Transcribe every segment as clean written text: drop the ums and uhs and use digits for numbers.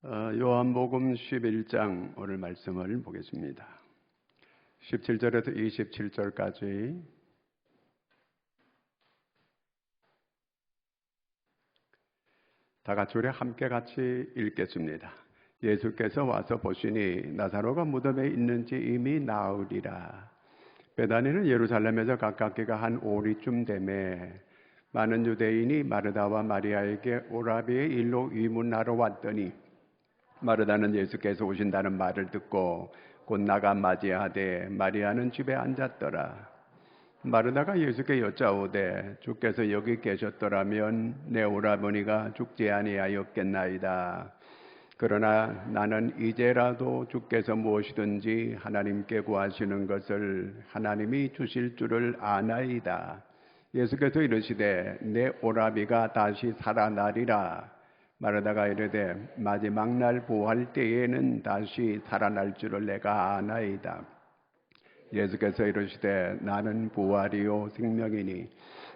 요한복음 11장 오늘 말씀을 보겠습니다. 17절에서 27절까지 다 같이 우리 함께 같이 읽겠습니다. 예수께서 와서 보시니 나사로가 무덤에 있는지 이미 나으리라. 베다니는 예루살렘에서 가깝기가 한 오리쯤 되매 많은 유대인이 마르다와 마리아에게 오라비의 일로 위문하러 왔더니 마르다는 예수께서 오신다는 말을 듣고 곧 나가 맞이하되 마리아는 집에 앉았더라. 마르다가 예수께 여짜오되 주께서 여기 계셨더라면 내 오라버니가 죽지 아니하였겠나이다. 그러나 나는 이제라도 주께서 무엇이든지 하나님께 구하시는 것을 하나님이 주실 줄을 아나이다. 예수께서 이르시되 내 오라비가 다시 살아나리라. 마르다가 이르되 마지막 날 부활 때에는 다시 살아날 줄을 내가 아나이다. 예수께서 이르시되 나는 부활이요 생명이니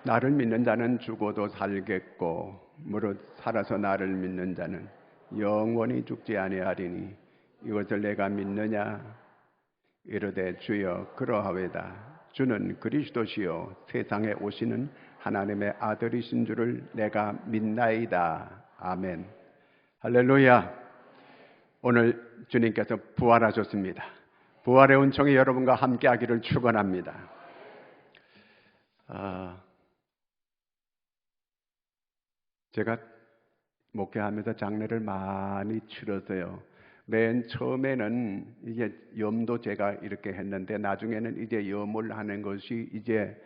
나를 믿는 자는 죽어도 살겠고 무릇 살아서 나를 믿는 자는 영원히 죽지 아니하리니 이것을 내가 믿느냐? 이르되 주여 그러하외다. 주는 그리스도시요 세상에 오시는 하나님의 아들이신 줄을 내가 믿나이다. 아멘. 할렐루야. 오늘 주님께서 부활하셨습니다. 부활의 은총이 여러분과 함께하기를 축원합니다. 제가 목회하면서 장례를 많이 치렀어요. 맨 처음에는 이제 염도 제가 이렇게 했는데 나중에는 이제 염을 하는 것이 이제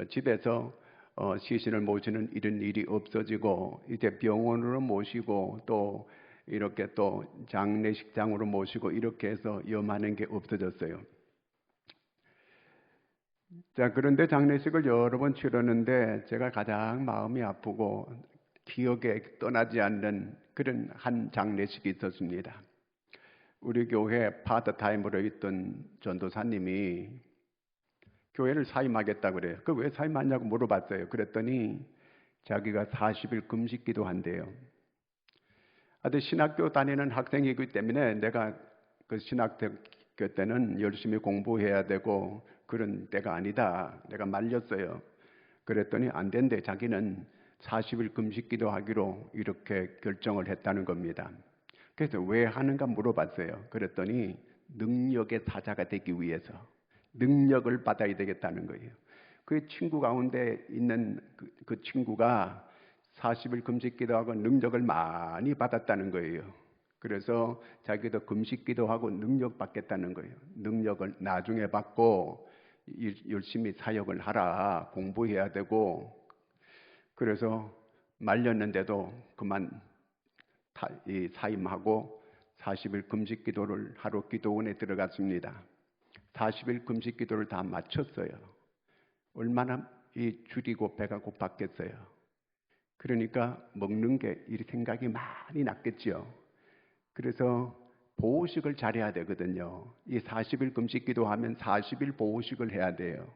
집에서 시신을 모시는 이런 일이 없어지고 이제 병원으로 모시고 또 이렇게 또 장례식장으로 모시고 이렇게 해서 염하는 게 없어졌어요. 자, 그런데 장례식을 여러 번 치렀는데 제가 가장 마음이 아프고 기억에 떠나지 않는 그런 한 장례식이 있었습니다. 우리 교회 파트타임으로 있던 전도사님이 교회를 사임하겠다고 그래요. 그 왜 사임하냐고 물어봤어요. 그랬더니 자기가 40일 금식 기도한대요. 아주 신학교 다니는 학생이기 때문에 내가 그 신학교 때는 열심히 공부해야 되고 그런 때가 아니다. 내가 말렸어요. 그랬더니 안 된대. 자기는 40일 금식 기도하기로 이렇게 결정을 했다는 겁니다. 그래서 왜 하는가 물어봤어요. 그랬더니 능력의 사자가 되기 위해서 능력을 받아야 되겠다는 거예요. 그 친구 가운데 있는 그 친구가 40일 금식 기도하고 능력을 많이 받았다는 거예요. 그래서 자기도 금식 기도하고 능력 받겠다는 거예요. 능력을 나중에 받고 열심히 사역을 하라. 공부해야 되고. 그래서 말렸는데도 그만 사임하고 40일 금식 기도를 하러 기도원에 들어갔습니다. 40일 금식 기도를 다 마쳤어요. 얼마나 줄이고 배가 고팠겠어요. 그러니까 먹는 게 이 생각이 많이 났겠죠. 그래서 보호식을 잘해야 되거든요. 이 40일 금식 기도하면 40일 보호식을 해야 돼요.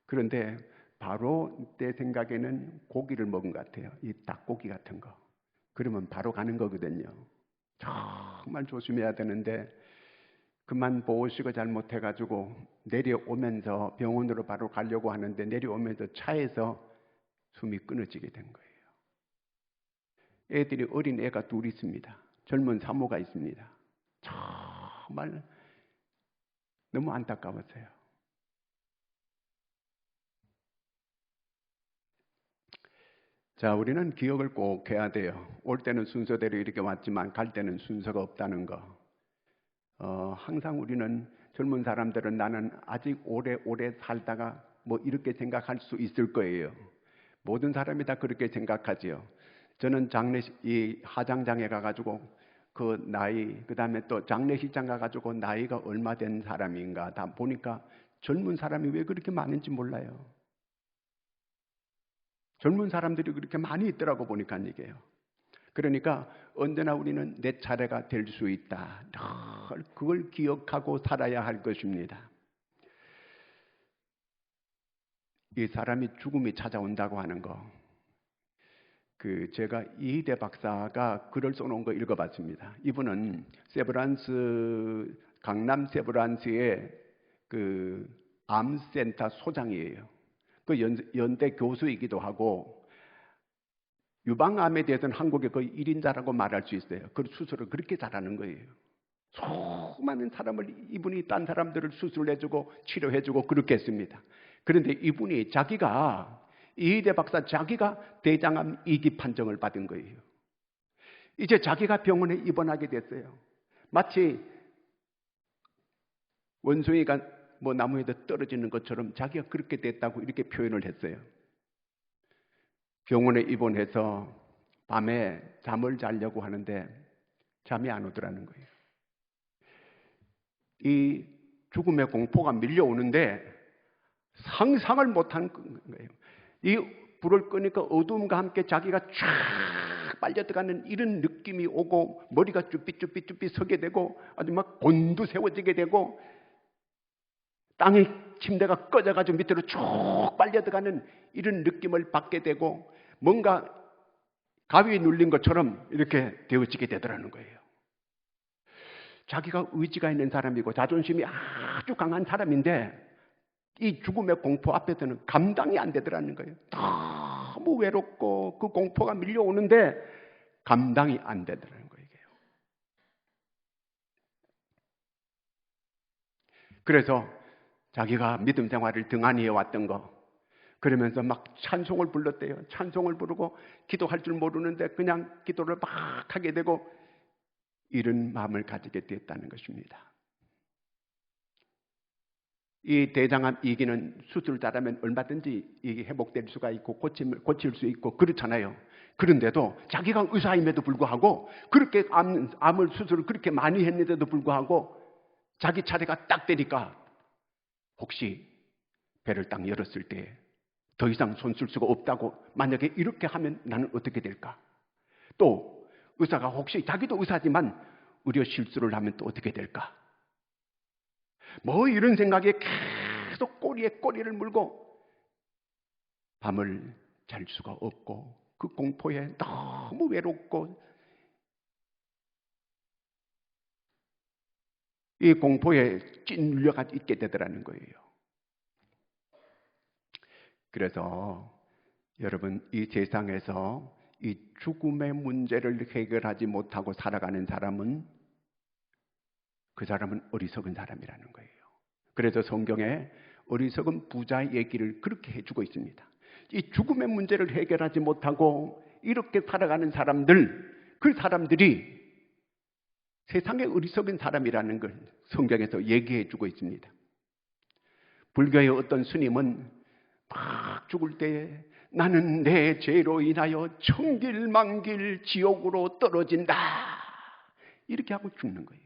그런데 바로 내 생각에는 고기를 먹은 것 같아요. 이 닭고기 같은 거. 그러면 바로 가는 거거든요. 정말 조심해야 되는데 그만 보호식을 잘못해가지고 내려오면서 병원으로 바로 가려고 하는데 내려오면서 차에서 숨이 끊어지게 된 거예요. 애들이 어린 애가 둘 있습니다. 젊은 사모가 있습니다. 정말 너무 안타까웠어요. 자, 우리는 기억을 꼭 해야 돼요. 올 때는 순서대로 이렇게 왔지만 갈 때는 순서가 없다는 거. 항상 우리는 젊은 사람들은 나는 아직 오래 살다가 뭐 이렇게 생각할 수 있을 거예요. 모든 사람이 다 그렇게 생각하지요. 저는 이 화장장에 가가지고 그 나이, 그 다음에 또 장례식장 가가지고 나이가 얼마 된 사람인가 다 보니까 젊은 사람이 왜 그렇게 많은지 몰라요. 젊은 사람들이 그렇게 많이 있더라고 보니까 이게요. 그러니까 언제나 우리는 내 차례가 될 수 있다. 늘 그걸 기억하고 살아야 할 것입니다. 이 사람이 죽음이 찾아온다고 하는 거. 제가 이희대 박사가 글을 써놓은 거 읽어봤습니다. 이분은 강남 세브란스의 암센터 소장이에요. 연대 교수이기도 하고 유방암에 대해서는 한국의 거의 1인자라고 말할 수 있어요. 그 수술을 그렇게 잘하는 거예요. 수많은 사람을 이분이 딴 사람들을 수술해주고 치료해주고 그렇게 했습니다. 그런데 이분이 이희대 박사 자기가 대장암 2기 판정을 받은 거예요. 이제 자기가 병원에 입원하게 됐어요. 마치 원숭이가 나무에다 떨어지는 것처럼 자기가 그렇게 됐다고 이렇게 표현을 했어요. 병원에 입원해서 밤에 잠을 자려고 하는데 잠이 안 오더라는 거예요. 이 죽음의 공포가 밀려오는데 상상을 못한 거예요. 이 불을 끄니까 어둠과 함께 자기가 쫙 빨려들어가는 이런 느낌이 오고 머리가 쭈삣쭈삣쭈삣 서게 되고 아주 막 곤두세워지게 되고 땅에 침대가 꺼져가지고 밑으로 쭉 빨려들어가는 이런 느낌을 받게 되고 뭔가 가위에 눌린 것처럼 이렇게 되어지게 되더라는 거예요. 자기가 의지가 있는 사람이고 자존심이 아주 강한 사람인데 이 죽음의 공포 앞에서는 감당이 안 되더라는 거예요. 너무 외롭고 그 공포가 밀려오는데 감당이 안 되더라는 거예요. 그래서 자기가 믿음 생활을 등한히 해왔던 거 그러면서 막 찬송을 불렀대요. 찬송을 부르고 기도할 줄 모르는데 그냥 기도를 막 하게 되고 이런 마음을 가지게 됐다는 것입니다. 이 대장암 2기는 수술을 잘하면 얼마든지 이게 회복될 수가 있고 고칠 수 있고 그렇잖아요. 그런데도 자기가 의사임에도 불구하고 그렇게 암을 수술을 그렇게 많이 했는데도 불구하고 자기 차례가 딱 되니까 혹시 배를 딱 열었을 때 더 이상 손 쓸 수가 없다고 만약에 이렇게 하면 나는 어떻게 될까? 또 의사가 혹시 자기도 의사지만 의료 실수를 하면 또 어떻게 될까? 이런 생각에 계속 꼬리에 꼬리를 물고 밤을 잘 수가 없고 그 공포에 너무 외롭고 이 공포에 찐눌려가 있게 되더라는 거예요. 그래서 여러분 이 세상에서 이 죽음의 문제를 해결하지 못하고 살아가는 사람은 그 사람은 어리석은 사람이라는 거예요. 그래서 성경에 어리석은 부자의 얘기를 그렇게 해주고 있습니다. 이 죽음의 문제를 해결하지 못하고 이렇게 살아가는 사람들, 그 사람들이 세상의 어리석은 사람이라는 걸 성경에서 얘기해주고 있습니다. 불교의 어떤 스님은 막 죽을 때에 나는 내 죄로 인하여 천길만길 지옥으로 떨어진다 이렇게 하고 죽는 거예요.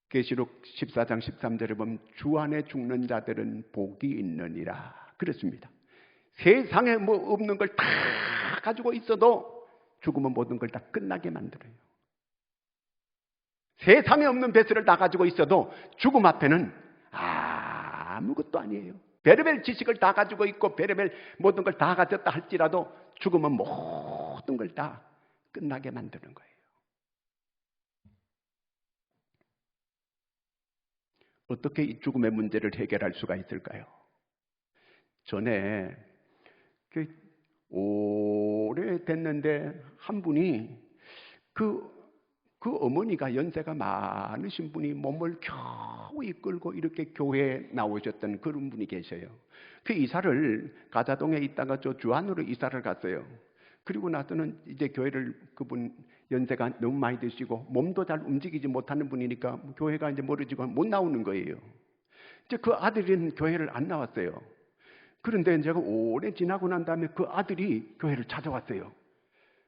계시록 14장 13절에 보면 주 안에 죽는 자들은 복이 있느니라 그랬습니다. 세상에 없는 걸 다 가지고 있어도 죽으면 모든 걸 다 끝나게 만들어요. 세상에 없는 배설을 다 가지고 있어도 죽음 앞에는 아무것도 아니에요. 베르벨 지식을 다 가지고 있고 베르벨 모든 걸 다 가졌다 할지라도 죽으면 모든 걸 다 끝나게 만드는 거예요. 어떻게 이 죽음의 문제를 해결할 수가 있을까요? 전에 오래됐는데 한 분이 그 어머니가 연세가 많으신 분이 몸을 겨우 이끌고 이렇게 교회에 나오셨던 그런 분이 계셔요. 그 이사를 가자동에 있다가 저 주안으로 이사를 갔어요. 그리고 나서는 이제 교회를 그분 연세가 너무 많이 드시고 몸도 잘 움직이지 못하는 분이니까 교회가 이제 멀어지고 못 나오는 거예요. 이제 그 아들은 교회를 안 나왔어요. 그런데 제가 오래 지나고 난 다음에 그 아들이 교회를 찾아왔어요.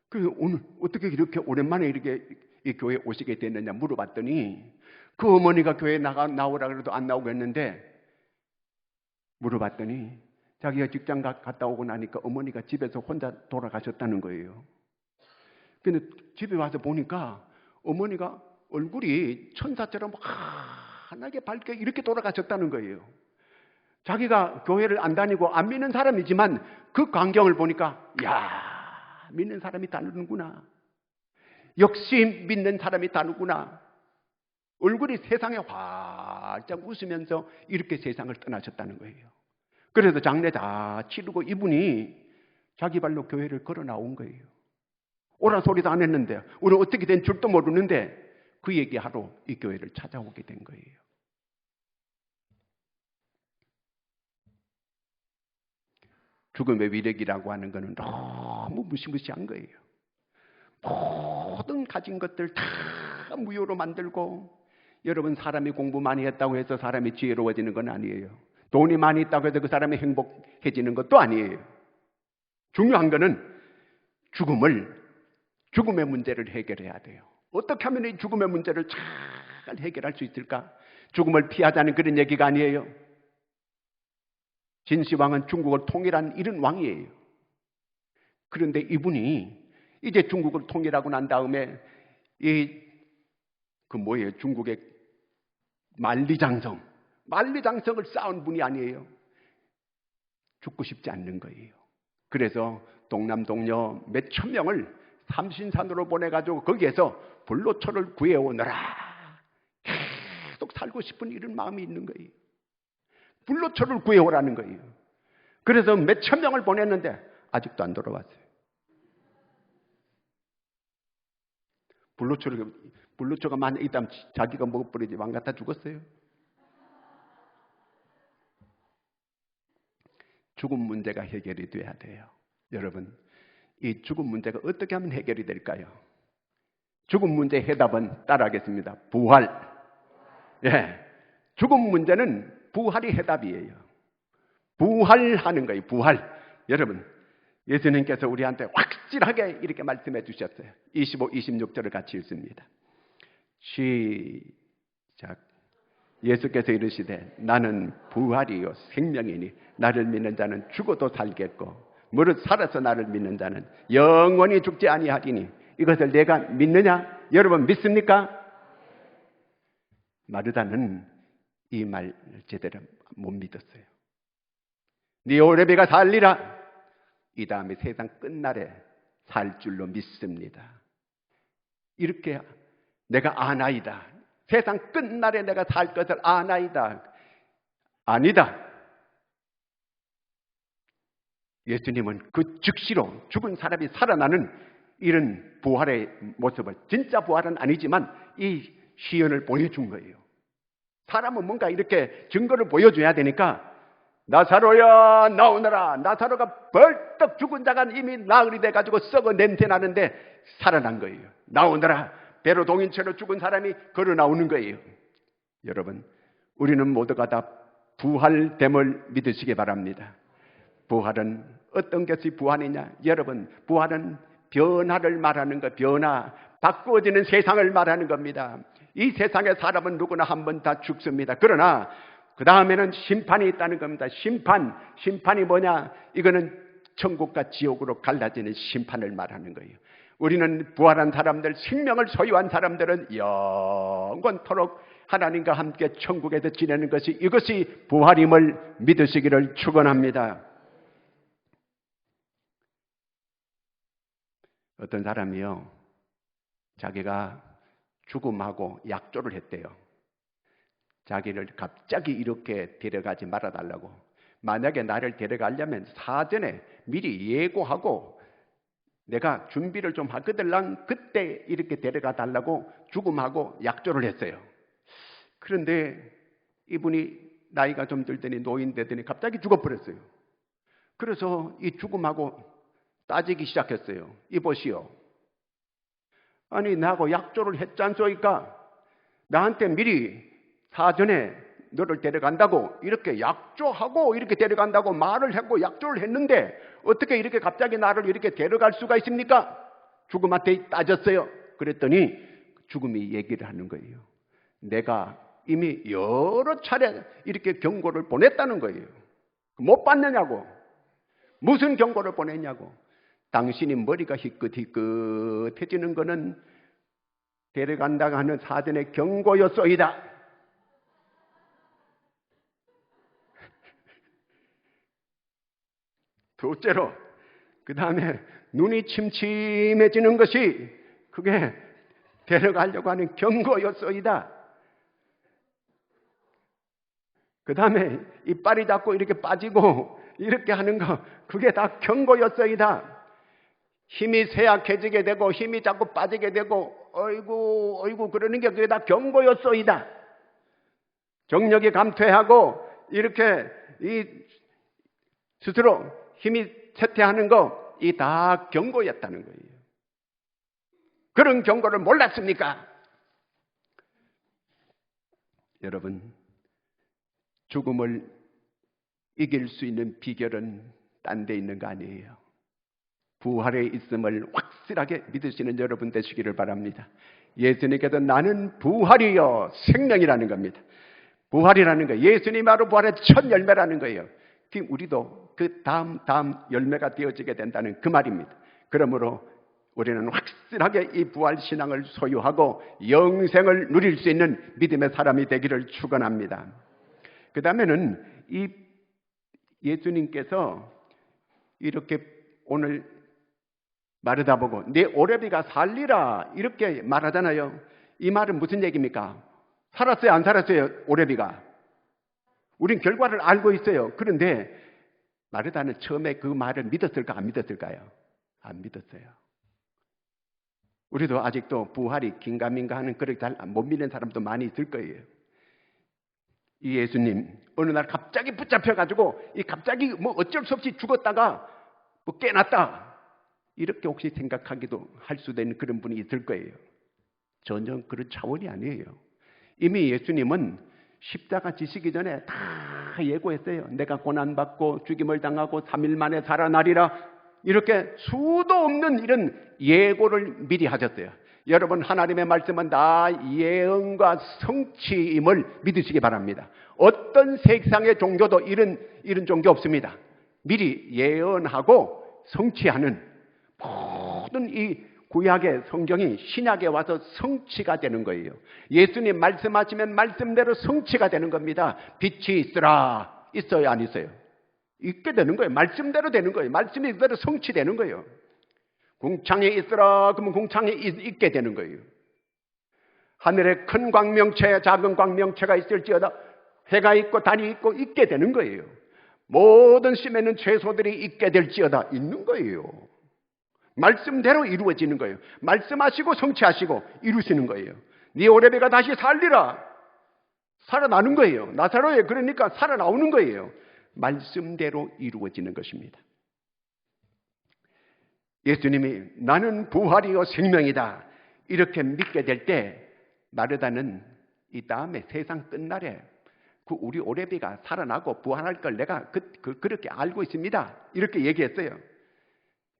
그래서 오늘 어떻게 이렇게 오랜만에 이렇게 이 교회에 오시게 됐느냐 물어봤더니 그 어머니가 교회에 나오라 그래도 안 나오고 했는데 물어봤더니 자기가 직장 갔다 오고 나니까 어머니가 집에서 혼자 돌아가셨다는 거예요. 근데 집에 와서 보니까 어머니가 얼굴이 천사처럼 환하게 밝게 이렇게 돌아가셨다는 거예요. 자기가 교회를 안 다니고 안 믿는 사람이지만 그 광경을 보니까 믿는 사람이 다르구나. 역시 믿는 사람이 다르구나. 얼굴이 세상에 활짝 웃으면서 이렇게 세상을 떠나셨다는 거예요. 그래서 장례 다 치르고 이분이 자기 발로 교회를 걸어 나온 거예요. 오란 소리도 안 했는데, 우리 어떻게 된 줄도 모르는데 그 얘기하러 이 교회를 찾아오게 된 거예요. 죽음의 위력이라고 하는 것은 너무 무시무시한 거예요. 모든 가진 것들 다 무효로 만들고, 여러분, 사람이 공부 많이 했다고 해서 사람이 지혜로워지는 건 아니에요. 돈이 많이 있다고 해서 그 사람이 행복해지는 것도 아니에요. 중요한 것은 죽음의 문제를 해결해야 돼요. 어떻게 하면 이 죽음의 문제를 잘 해결할 수 있을까? 죽음을 피하자는 그런 얘기가 아니에요. 진시황은 중국을 통일한 이런 왕이에요. 그런데 이분이 이제 중국을 통일하고 난 다음에 중국의 만리장성을 쌓은 분이 아니에요. 죽고 싶지 않는 거예요. 그래서 동남동녀 몇천 명을 삼신산으로 보내가지고 거기에서 불로초를 구해오느라 계속 살고 싶은 이런 마음이 있는 거예요. 불로초를 구해오라는 거예요. 그래서 몇천 명을 보냈는데 아직도 안 돌아왔어요. 불로초가 만약 있다면 자기가 먹어버리지 왕 같아 죽었어요. 죽음 문제가 해결이 돼야 돼요. 여러분, 이 죽음 문제가 어떻게 하면 해결이 될까요? 죽음 문제의 해답은 따라하겠습니다. 부활. 죽음 문제는 부활이 해답이에요. 부활하는 거예요. 부활. 여러분, 예수님께서 우리한테 확실하게 이렇게 말씀해 주셨어요. 25, 26절을 같이 읽습니다. 시작. 예수께서 이르시되 나는 부활이요 생명이니 나를 믿는 자는 죽어도 살겠고 무릇 살아서 나를 믿는 자는 영원히 죽지 아니하리니 이것을 내가 믿느냐? 여러분 믿습니까? 마르다는 이 말 제대로 못 믿었어요. 네 오래비가 살리라. 이 다음에 세상 끝날에 살 줄로 믿습니다. 이렇게 내가 아나이다. 세상 끝날에 내가 살 것을 아나이다. 아니다. 예수님은 그 즉시로 죽은 사람이 살아나는 이런 부활의 모습을, 진짜 부활은 아니지만 이 시연을 보여준 거예요. 사람은 뭔가 이렇게 증거를 보여줘야 되니까 나사로야 나오너라. 나사로가 벌떡 죽은 자가 이미 나흘이 돼가지고 썩어 냄새 나는데 살아난 거예요. 나오너라. 배로 동인체로 죽은 사람이 걸어 나오는 거예요. 여러분, 우리는 모두가 다 부활됨을 믿으시기 바랍니다. 부활은 어떤 것이 부활이냐? 여러분, 부활은 변화를 말하는 것, 변화, 바꾸어지는 세상을 말하는 겁니다. 이 세상의 사람은 누구나 한 번 다 죽습니다. 그러나 그 다음에는 심판이 있다는 겁니다. 심판이 뭐냐? 이거는 천국과 지옥으로 갈라지는 심판을 말하는 거예요. 우리는 부활한 사람들, 생명을 소유한 사람들은 영원토록 하나님과 함께 천국에서 지내는 것이, 이것이 부활임을 믿으시기를 축원합니다. 어떤 사람이요, 자기가 죽음하고 약조를 했대요. 자기를 갑자기 이렇게 데려가지 말아달라고. 만약에 나를 데려가려면 사전에 미리 예고하고 내가 준비를 좀 하거들랑 그때 이렇게 데려가 달라고 죽음하고 약조를 했어요. 그런데 이분이 나이가 좀 들더니 노인 되더니 갑자기 죽어버렸어요. 그래서 이 죽음하고 따지기 시작했어요. 이보시오. 아니, 나하고 약조를 했잖소이까? 나한테 미리 사전에 너를 데려간다고 이렇게 약조하고 이렇게 데려간다고 말을 했고 약조를 했는데 어떻게 이렇게 갑자기 나를 이렇게 데려갈 수가 있습니까? 죽음한테 따졌어요. 그랬더니 죽음이 얘기를 하는 거예요. 내가 이미 여러 차례 이렇게 경고를 보냈다는 거예요. 못 받느냐고. 무슨 경고를 보냈냐고. 당신이 머리가 희끗희끗해지는 거는 데려간다고 하는 사전의 경고였소이다. 둘째로, 그 다음에 눈이 침침해지는 것이 그게 데려가려고 하는 경고였소이다. 그 다음에 이빨이 자꾸 이렇게 빠지고 이렇게 하는 거, 그게 다 경고였소이다. 힘이 쇠약해지게 되고 힘이 자꾸 빠지게 되고 어이구 그러는 게 그게 다 경고였소이다. 정력이 감퇴하고 이렇게 이 스스로 힘이 쇠퇴하는 거, 이 다 경고였다는 거예요. 그런 경고를 몰랐습니까? 여러분, 죽음을 이길 수 있는 비결은 딴 데 있는 거 아니에요. 부활에 있음을 확실하게 믿으시는 여러분 되시기를 바랍니다. 예수님께서 나는 부활이요 생명이라는 겁니다. 부활이라는 거, 예수님 바로 부활의 첫 열매라는 거예요. 우리도 그 다음 열매가 되어지게 된다는 그 말입니다. 그러므로 우리는 확실하게 이 부활 신앙을 소유하고 영생을 누릴 수 있는 믿음의 사람이 되기를 축원합니다. 그 다음에는 이 예수님께서 이렇게 오늘 마르다 보고 내 오레비가 살리라 이렇게 말하잖아요. 이 말은 무슨 얘기입니까? 살았어요, 안 살았어요? 오레비가. 우린 결과를 알고 있어요. 그런데 마르다는 처음에 그 말을 믿었을까, 안 믿었을까요? 안 믿었어요. 우리도 아직도 부활이 긴가민가 하는 그렇게 잘 못 믿는 사람도 많이 있을 거예요. 이 예수님 어느 날 갑자기 붙잡혀가지고 이 갑자기 뭐 어쩔 수 없이 죽었다가 뭐 깨났다 이렇게 혹시 생각하기도 할 수도 있는 그런 분이 있을 거예요. 전혀 그런 차원이 아니에요. 이미 예수님은 십자가 지시기 전에 다 예고했어요. 내가 고난받고 죽임을 당하고 3일 만에 살아나리라. 이렇게 수도 없는 이런 예고를 미리 하셨어요. 여러분, 하나님의 말씀은 다 예언과 성취임을 믿으시기 바랍니다. 어떤 세상의 종교도 이런 종교 없습니다. 미리 예언하고 성취하는 모든 이 구약의 성경이 신약에 와서 성취가 되는 거예요. 예수님 말씀하시면 말씀대로 성취가 되는 겁니다. 빛이 있으라. 있어요, 안 있어요? 있게 되는 거예요. 말씀대로 되는 거예요. 말씀이 그대로 성취되는 거예요. 궁창에 있으라 그러면 궁창에 있게 되는 거예요. 하늘에 큰 광명체, 작은 광명체가 있을지어다 해가 있고 달이 있고 있게 되는 거예요. 모든 심에는 채소들이 있게 될지어다 있는 거예요. 말씀대로 이루어지는 거예요. 말씀하시고 성취하시고 이루시는 거예요. 네 오레비가 다시 살리라. 살아나는 거예요. 나사로에 그러니까 살아나오는 거예요. 말씀대로 이루어지는 것입니다. 예수님이 나는 부활이요 생명이다 이렇게 믿게 될 때 마르다는 이 다음에 세상 끝날에 그 우리 오레비가 살아나고 부활할 걸 내가 그렇게 알고 있습니다 이렇게 얘기했어요.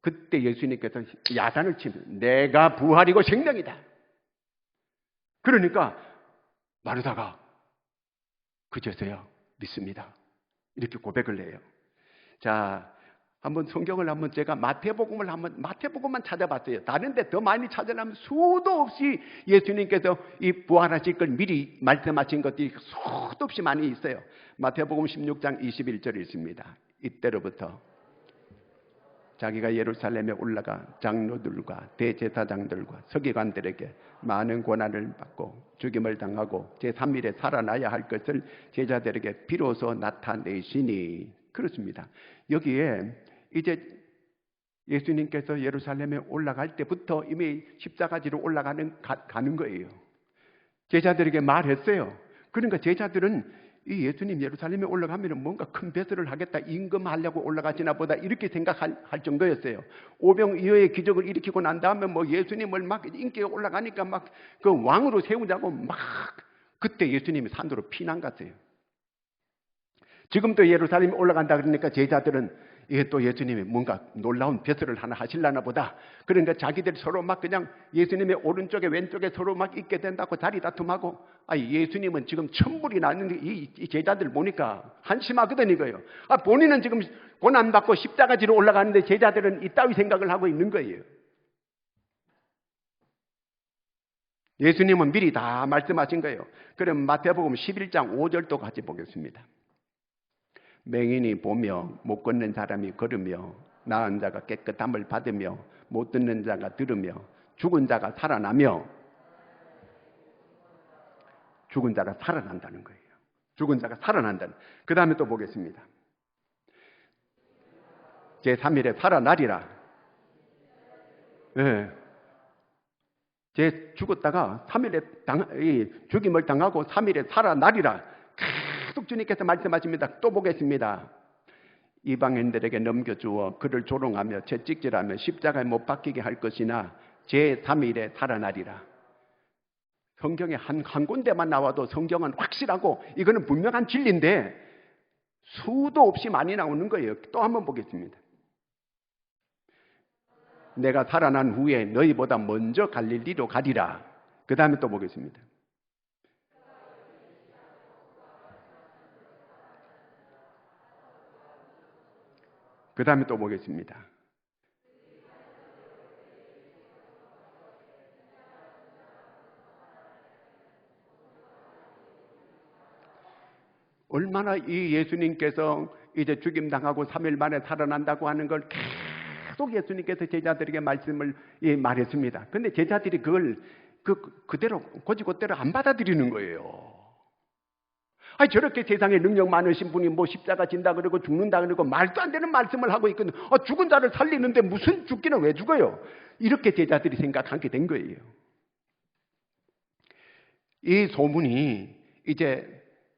그때 예수님께서 야단을 치면 내가 부활이고 생명이다. 그러니까 마르다가 그제서야 믿습니다 이렇게 고백을 해요. 자, 한번 성경을 한번 제가 마태복음만 찾아봤어요. 다른데 더 많이 찾으려면 수도 없이 예수님께서 이 부활하실 걸 미리 말씀하신 것들이 수도 없이 많이 있어요. 마태복음 16장 21절에 있습니다. 이때로부터 자기가 예루살렘에 올라가 장로들과 대제사장들과 서기관들에게 많은 고난을 받고 죽임을 당하고 제3일에 살아나야 할 것을 제자들에게 비로소 나타내시니. 그렇습니다. 여기에 이제 예수님께서 예루살렘에 올라갈 때부터 이미 십자가지로 가는 거예요. 제자들에게 말했어요. 그러니까 제자들은 이 예수님 예루살렘에 올라가면 뭔가 큰 배설을 하겠다, 임금하려고 올라가시나 보다 이렇게 생각할 정도였어요. 오병이어의 기적을 일으키고 난 다음에 뭐 예수님을 막 인기가 올라가니까 막 그 왕으로 세우자고 막 그때 예수님이 산으로 피난 갔어요. 지금도 예루살렘에 올라간다 그러니까 제자들은 이게 또 예수님이 뭔가 놀라운 배설을 하나 하실라나 보다. 그러니까 자기들 서로 막 그냥 예수님의 오른쪽에 왼쪽에 서로 막 있게 된다고 자리 다툼하고, 예수님은 지금 천불이 났는데 이 제자들 보니까 한심하거든 이거예요. 본인은 지금 고난받고 십자가지로 올라가는데 제자들은 이따위 생각을 하고 있는 거예요. 예수님은 미리 다 말씀하신 거예요. 그럼 마태복음 11장 5절도 같이 보겠습니다. 맹인이 보며 못 걷는 사람이 걸으며 나은 자가 깨끗함을 받으며 못 듣는 자가 들으며 죽은 자가 살아나며 죽은 자가 살아난다는 거예요. 죽은 자가 살아난다는. 그 다음에 또 보겠습니다. 제3일에 살아나리라. 네. 제 죽었다가 3일에 죽임을 당하고 3일에 살아나리라. 계속 주님께서 말씀하십니다. 또 보겠습니다. 이방인들에게 넘겨주어 그를 조롱하며 채찍질하며 십자가에 못 박히게 할 것이나 제3일에 살아나리라. 성경에 한 군데만 나와도 성경은 확실하고 이거는 분명한 진리인데 수도 없이 많이 나오는 거예요. 또 한번 보겠습니다. 내가 살아난 후에 너희보다 먼저 갈릴리로 가리라. 그 다음에 또 보겠습니다. 그 다음에 또 보겠습니다. 얼마나 이 예수님께서 이제 죽임당하고 3일 만에 살아난다고 하는 걸 계속 예수님께서 제자들에게 말씀을 말했습니다. 그런데 제자들이 그걸 그대로 곧이곧대로 안 받아들이는 거예요. 아니 저렇게 세상에 능력 많으신 분이 뭐 십자가 진다 그러고 죽는다 그러고 말도 안 되는 말씀을 하고 있거든. 죽은 자를 살리는데 무슨 죽기는 왜 죽어요? 이렇게 제자들이 생각하게 된 거예요. 이 소문이 이제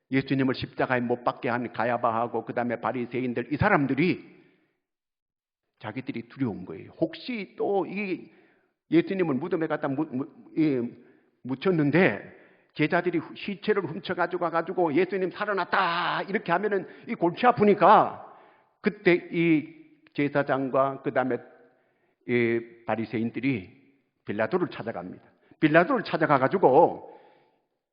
예수님을 십자가에 못 박게 한 가야바하고 그 다음에 바리새인들 이 사람들이 자기들이 두려운 거예요. 혹시 또 이 예수님을 무덤에 갖다 묻혔는데 제자들이 시체를 훔쳐가지고 가지고 예수님 살아났다 이렇게 하면은 이 골치 아프니까 그때 이 제사장과 그 다음에 이 바리새인들이 빌라도를 찾아갑니다. 빌라도를 찾아가가지고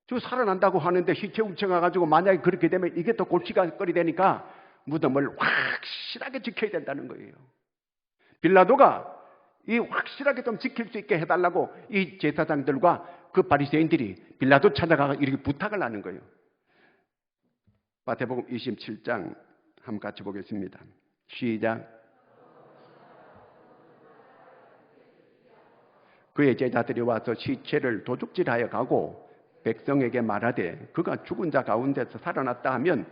저 살아난다고 하는데 시체 훔쳐가가지고 만약에 그렇게 되면 이게 더 골치거리 되니까 무덤을 확실하게 지켜야 된다는 거예요. 빌라도가 이 확실하게 좀 지킬 수 있게 해달라고 이 제사장들과 그 바리새인들이 빌라도 찾아가서 이렇게 부탁을 하는 거예요. 마태복음 27장 한번 같이 보겠습니다. 시작. 그의 제자들이 와서 시체를 도둑질하여 가고 백성에게 말하되 그가 죽은 자 가운데서 살아났다 하면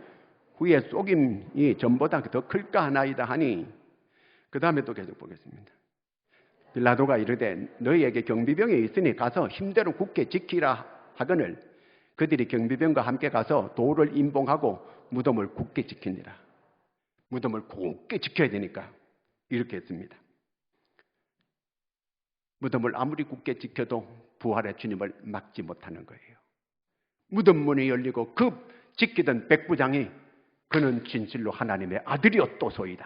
후에 속임이 전보다 더 클까 하나이다 하니 그 다음에 또 계속 보겠습니다. 빌라도가 이르되 너희에게 경비병이 있으니 가서 힘대로 굳게 지키라 하거늘 그들이 경비병과 함께 가서 돌을 임봉하고 무덤을 굳게 지키니라. 무덤을 굳게 지켜야 되니까 이렇게 했습니다. 무덤을 아무리 굳게 지켜도 부활의 주님을 막지 못하는 거예요. 무덤 문이 열리고 그 지키던 백부장이 그는 진실로 하나님의 아들이었도소이다.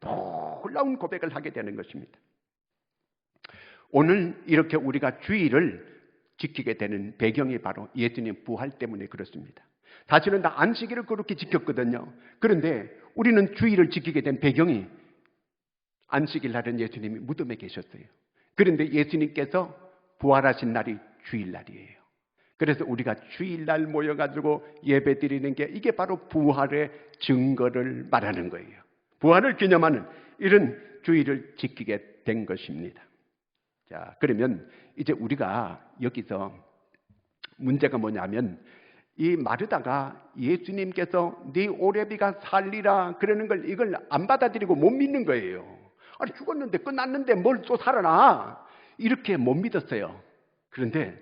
놀라운 고백을 하게 되는 것입니다. 오늘 이렇게 우리가 주일을 지키게 되는 배경이 바로 예수님 부활 때문에 그렇습니다. 사실은 다 안식일을 그렇게 지켰거든요. 그런데 우리는 주일을 지키게 된 배경이 안식일 날은 예수님이 무덤에 계셨어요. 그런데 예수님께서 부활하신 날이 주일날이에요. 그래서 우리가 주일날 모여가지고 예배 드리는 게 이게 바로 부활의 증거를 말하는 거예요. 부활을 기념하는 이런 주일을 지키게 된 것입니다. 자, 그러면 이제 우리가 여기서 문제가 뭐냐면 이 마르다가 예수님께서 네 오레비가 살리라 그러는 걸 이걸 안 받아들이고 못 믿는 거예요. 아니 죽었는데 끝났는데 뭘 또 살아나 이렇게 못 믿었어요. 그런데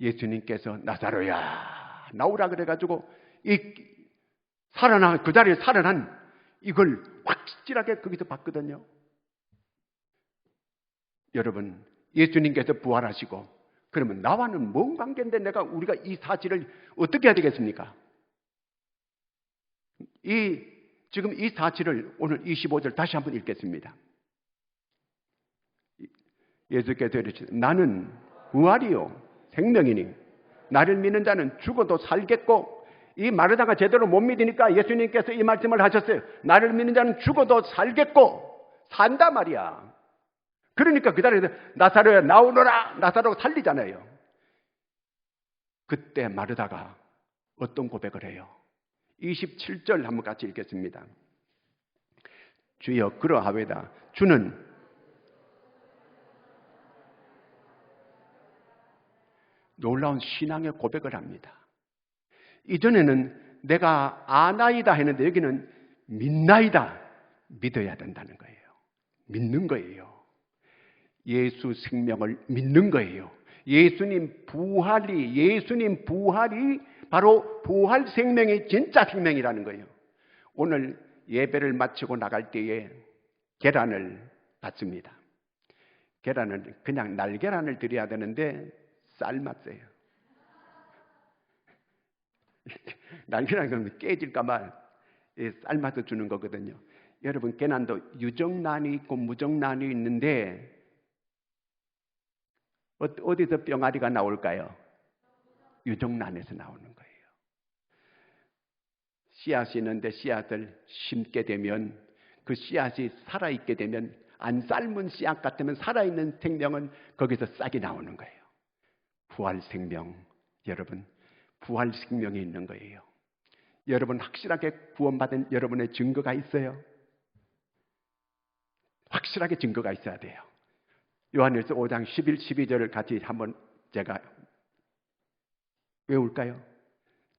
예수님께서 나사로야 나오라 그래가지고 이 살아난 그 자리에 살아난 이걸 확실하게 거기서 봤거든요. 여러분 예수님께서 부활하시고 그러면 나와는 뭔 관계인데 우리가 이 사실을 어떻게 해야 되겠습니까? 지금 이 사실을 오늘 25절 다시 한번 읽겠습니다. 예수께서 이르시되 나는 부활이요 생명이니 나를 믿는 자는 죽어도 살겠고 이 마르다가 제대로 못 믿으니까 예수님께서 이 말씀을 하셨어요. 나를 믿는 자는 죽어도 살겠고 산다 말이야. 그러니까 그 자리에서 나사로야 나오너라 나사로 살리잖아요. 그때 마르다가 어떤 고백을 해요? 27절 한번 같이 읽겠습니다. 주여 그러하외다. 주는 놀라운 신앙의 고백을 합니다. 이전에는 내가 아나이다 했는데 여기는 믿나이다. 믿어야 된다는 거예요. 믿는 거예요. 예수 생명을 믿는 거예요. 예수님 부활이 바로 부활 생명이 진짜 생명이라는 거예요. 오늘 예배를 마치고 나갈 때에 계란을 받습니다. 계란은 그냥 날계란을 드려야 되는데 삶았어요. 날계란은 그러면 깨질까봐 삶아서 주는 거거든요. 여러분, 계란도 유정란이 있고 무정란이 있는데 어디서 병아리가 나올까요? 유정란에서 나오는 거예요. 씨앗이 있는데 씨앗을 심게 되면 그 씨앗이 살아있게 되면 안 삶은 씨앗 같으면 살아있는 생명은 거기서 싹이 나오는 거예요. 부활 생명, 여러분 부활 생명이 있는 거예요. 여러분 확실하게 구원받은 여러분의 증거가 있어요. 확실하게 증거가 있어야 돼요. 요한일서 5장 11, 12절을 같이 한번 제가 외울까요?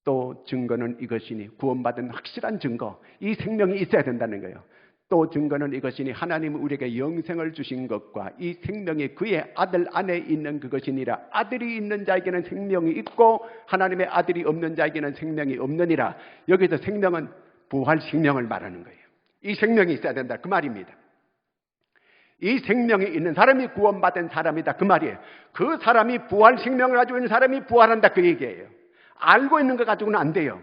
또 증거는 이것이니, 구원받은 확실한 증거, 이 생명이 있어야 된다는 거예요. 또 증거는 이것이니 하나님은 우리에게 영생을 주신 것과 이 생명이 그의 아들 안에 있는 그것이니라. 아들이 있는 자에게는 생명이 있고 하나님의 아들이 없는 자에게는 생명이 없느니라. 여기서 생명은 부활 생명을 말하는 거예요. 이 생명이 있어야 된다 그 말입니다. 이 생명이 있는 사람이 구원받은 사람이다 그 말이에요. 그 사람이 부활 생명을 가지고 있는 사람이 부활한다 그 얘기예요. 알고 있는 것 가지고는 안 돼요.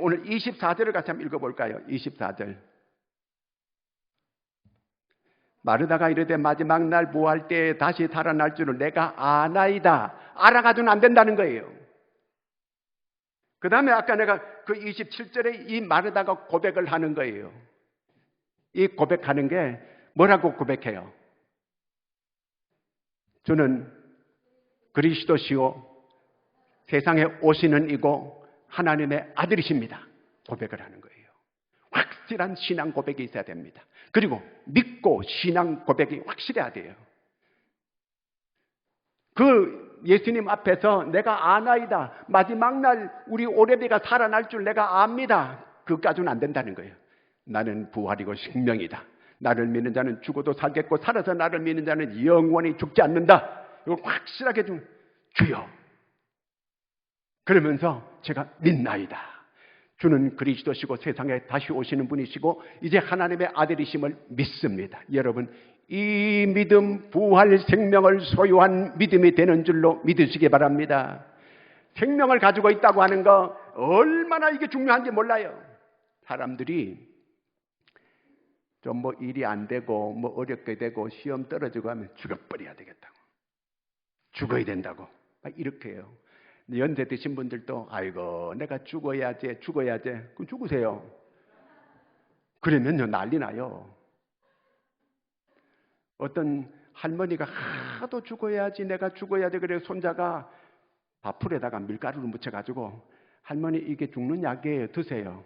오늘 24절을 같이 한번 읽어볼까요? 24절. 마르다가 이르되 마지막 날 부활 때에 다시 살아날 줄을 내가 아나이다. 알아가지고는 안 된다는 거예요. 그 다음에 아까 내가 그 27절에 이 마르다가 고백을 하는 거예요. 이 고백하는 게 뭐라고 고백해요? 주는 그리스도시요 세상에 오시는 이고 하나님의 아들이십니다. 고백을 하는 거예요. 확실한 신앙 고백이 있어야 됩니다. 그리고 믿고 신앙 고백이 확실해야 돼요. 그 예수님 앞에서 내가 아나이다. 마지막 날 우리 오레비가 살아날 줄 내가 압니다. 그까지는 안 된다는 거예요. 나는 부활이고 생명이다. 나를 믿는 자는 죽어도 살겠고 살아서 나를 믿는 자는 영원히 죽지 않는다. 이걸 확실하게 좀 주여. 그러면서 제가 믿나이다. 주는 그리스도시고 세상에 다시 오시는 분이시고 이제 하나님의 아들이심을 믿습니다. 여러분 이 믿음 부활 생명을 소유한 믿음이 되는 줄로 믿으시기 바랍니다. 생명을 가지고 있다고 하는 거 얼마나 이게 중요한지 몰라요. 사람들이 좀 뭐 일이 안 되고 뭐 어렵게 되고 시험 떨어지고 하면 죽어버려야 되겠다고, 죽어야 된다고 막 이렇게 해요. 연세 드신 분들도 아이고 내가 죽어야지 그럼 죽으세요. 그러면요 난리 나요. 어떤 할머니가 하도 죽어야지 내가 죽어야지 그래 손자가 밥풀에다가 밀가루를 묻혀가지고 할머니 이게 죽는 약이에요 드세요.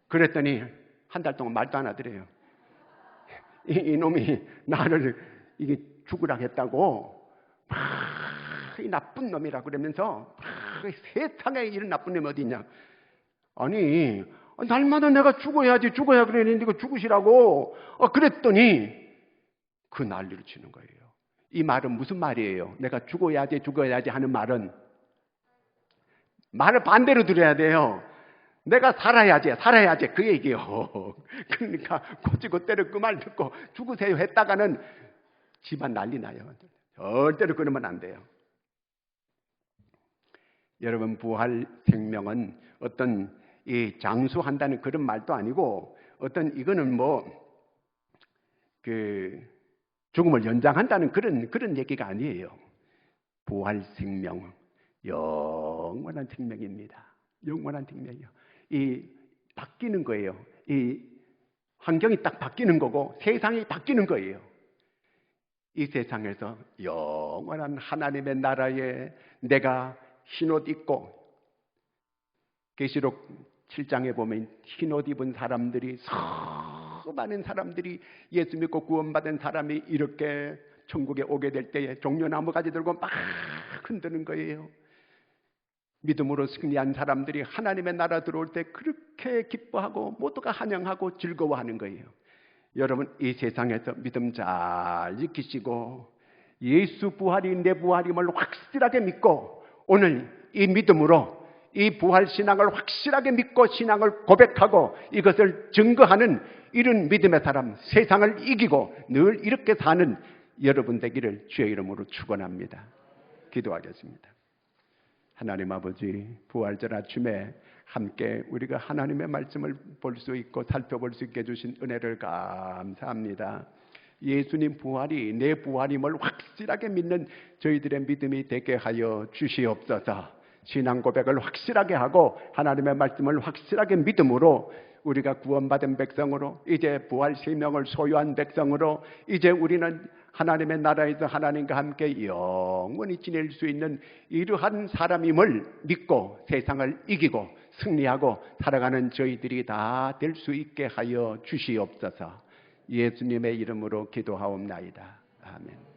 그랬더니 한 달 동안 말도 안 하더래요. 이놈이 나를 이게 죽으라 했다고 이 나쁜 놈이라 그러면서 세상에 이런 나쁜 놈이 어디 있냐. 아니 날마다 내가 죽어야 그랬는데 이거 죽으시라고 그랬더니 그 난리를 치는 거예요. 이 말은 무슨 말이에요? 내가 죽어야지 하는 말은 말을 반대로 들어야 돼요. 내가 살아야지 그 얘기예요. 그러니까 고치고때로 그 말 듣고 죽으세요 했다가는 집안 난리 나요. 절대로 그러면 안 돼요. 여러분 부활 생명은 어떤 이 장수한다는 그런 말도 아니고 어떤 이거는 뭐 그 죽음을 연장한다는 그런 얘기가 아니에요. 부활 생명 영원한 생명입니다. 영원한 생명이요. 이 바뀌는 거예요. 이 환경이 딱 바뀌는 거고 세상이 바뀌는 거예요. 이 세상에서 영원한 하나님의 나라에 내가 흰옷 입고 계시록 7장에 보면 흰옷 입은 사람들이, 수많은 사람들이, 예수 믿고 구원받은 사람이 이렇게 천국에 오게 될 때에 종려나무 가지 들고 막 흔드는 거예요. 믿음으로 승리한 사람들이 하나님의 나라 들어올 때 그렇게 기뻐하고 모두가 환영하고 즐거워하는 거예요. 여러분, 이 세상에서 믿음 잘 지키시고 예수 부활이 내 부활임을 확실하게 믿고, 오늘 이 믿음으로 이 부활 신앙을 확실하게 믿고 신앙을 고백하고 이것을 증거하는 이런 믿음의 사람, 세상을 이기고 늘 이렇게 사는 여러분 되기를 주의 이름으로 축원합니다. 기도하겠습니다. 하나님 아버지, 부활절 아침에 함께 우리가 하나님의 말씀을 볼 수 있고 살펴볼 수 있게 해주신 은혜를 감사합니다. 예수님 부활이 내 부활임을 확실하게 믿는 저희들의 믿음이 되게 하여 주시옵소서. 신앙 고백을 확실하게 하고 하나님의 말씀을 확실하게 믿음으로 우리가 구원받은 백성으로, 이제 부활 생명을 소유한 백성으로, 이제 우리는 하나님의 나라에서 하나님과 함께 영원히 지낼 수 있는 이러한 사람임을 믿고 세상을 이기고 승리하고 살아가는 저희들이 다 될 수 있게 하여 주시옵소서. 예수님의 이름으로 기도하옵나이다. 아멘.